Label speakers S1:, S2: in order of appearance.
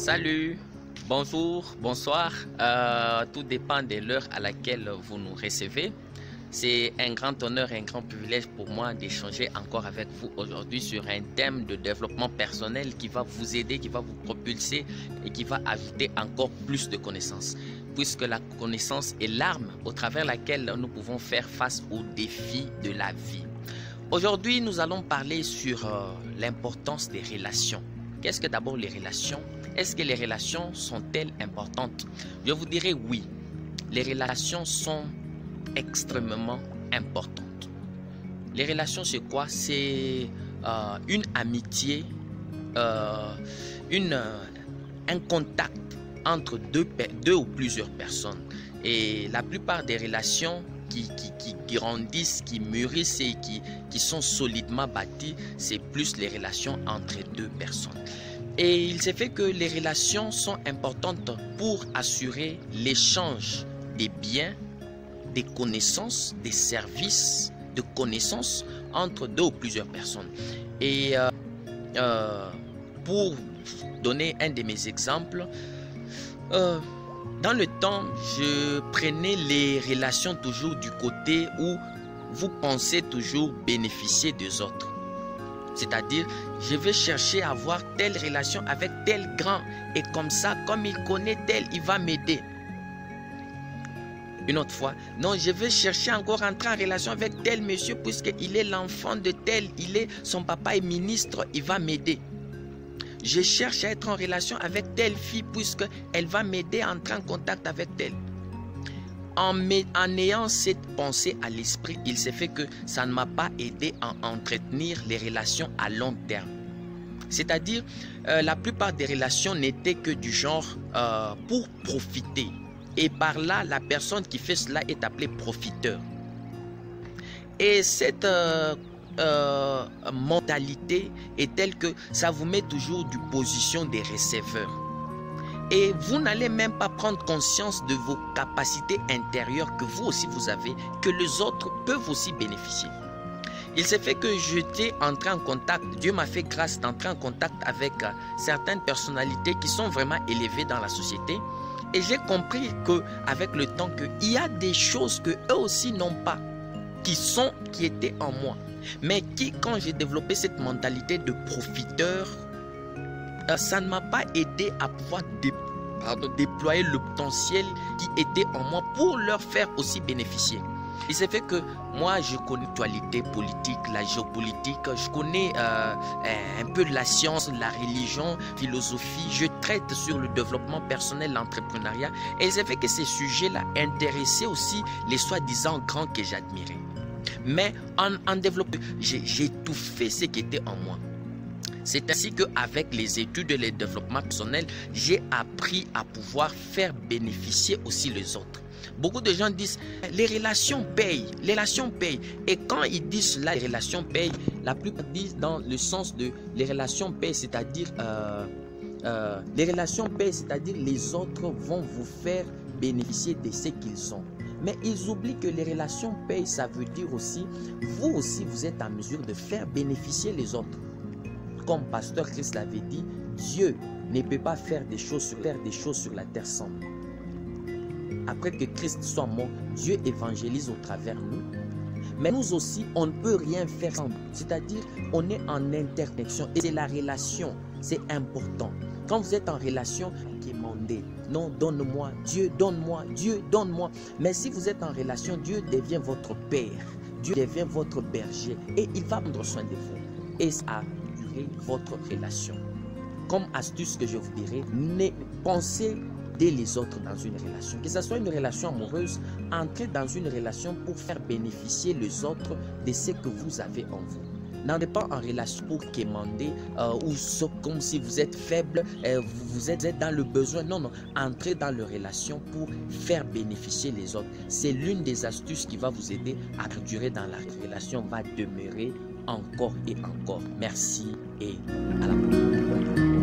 S1: Salut, bonjour, bonsoir, tout dépend de l'heure à laquelle vous nous recevez. C'est un grand honneur et un grand privilège pour moi d'échanger encore avec vous aujourd'hui sur un thème de développement personnel qui va vous aider, qui va vous propulser et qui va ajouter encore plus de connaissances. Puisque la connaissance est l'arme au travers laquelle nous pouvons faire face aux défis de la vie. Aujourd'hui, nous allons parler sur l'importance des relations. Qu'est-ce que d'abord les relations? Est-ce que les relations sont-elles importantes? Je vous dirais oui. Les relations sont extrêmement importantes. Les relations, c'est quoi? C'est une amitié, un contact entre deux ou plusieurs personnes. Et la plupart des relations qui grandissent, qui mûrissent et qui sont solidement bâties, c'est plus les relations entre deux personnes. Et il s'est fait que les relations sont importantes pour assurer l'échange des biens, des connaissances, des services de connaissances entre deux ou plusieurs personnes. Et pour donner un de mes exemples, dans le temps, je prenais les relations toujours du côté où vous pensez toujours bénéficier des autres. C'est-à-dire, je vais chercher à avoir telle relation avec tel grand et comme ça, comme il connaît tel, il va m'aider. Une autre fois, non, je vais chercher encore à entrer en relation avec tel monsieur puisqu'il est l'enfant de tel, son papa est ministre, il va m'aider. Je cherche à être en relation avec telle fille puisqu'elle va m'aider à entrer en contact avec telle. En ayant cette pensée à l'esprit, il s'est fait que ça ne m'a pas aidé à entretenir les relations à long terme. C'est-à-dire, la plupart des relations n'étaient que du genre pour profiter. Et par là, la personne qui fait cela est appelée profiteur. Et cette mentalité est telle que ça vous met toujours du position des receveurs. Et vous n'allez même pas prendre conscience de vos capacités intérieures que vous aussi vous avez, que les autres peuvent aussi bénéficier. Il s'est fait que j'étais entré en contact, Dieu m'a fait grâce d'entrer en contact avec certaines personnalités qui sont vraiment élevées dans la société. Et j'ai compris qu'avec le temps, qu'il y a des choses que eux aussi n'ont pas, qui étaient en moi. Mais quand j'ai développé cette mentalité de profiteur, ça ne m'a pas aidé à pouvoir déployer le potentiel qui était en moi pour leur faire aussi bénéficier. Il s'est fait que moi, je connais l'actualité politique, la géopolitique, je connais un peu de la science, la religion, philosophie. Je traite sur le développement personnel, l'entrepreneuriat. Et il s'est fait que ces sujets-là intéressaient aussi les soi-disant grands que j'admirais. Mais en développant, j'ai étouffé ce qui était en moi. C'est ainsi qu'avec les études et le développement personnel, j'ai appris à pouvoir faire bénéficier aussi les autres. Beaucoup de gens disent les relations payent, les relations payent. Et quand ils disent cela, les relations payent, la plupart disent dans le sens de les relations payent, c'est-à-dire les relations payent, c'est-à-dire les autres vont vous faire bénéficier de ce qu'ils ont. Mais ils oublient que les relations payent, ça veut dire aussi, vous êtes en mesure de faire bénéficier les autres. Comme Pasteur Christ l'avait dit, Dieu ne peut pas faire des choses sur la terre sans nous. Après que Christ soit mort, Dieu évangélise au travers nous. Mais nous aussi, on ne peut rien faire sans nous. C'est-à-dire, on est en interconnexion. Et c'est la relation, c'est important. Quand vous êtes en relation, demandez. Non, donne-moi, Dieu, donne-moi, Dieu, donne-moi. Mais si vous êtes en relation, Dieu devient votre Père. Dieu devient votre berger. Et il va prendre soin de vous. Et ça votre relation. Comme astuce que je vous dirais, pensez dès les autres dans une relation. Que ce soit une relation amoureuse, entrez dans une relation pour faire bénéficier les autres de ce que vous avez en vous. N'entrez pas en relation pour quémander ou comme si vous êtes faible, vous êtes dans le besoin. Non, non. Entrez dans la relation pour faire bénéficier les autres. C'est l'une des astuces qui va vous aider à durer dans la relation, va demeurer encore et encore. Merci et à la prochaine.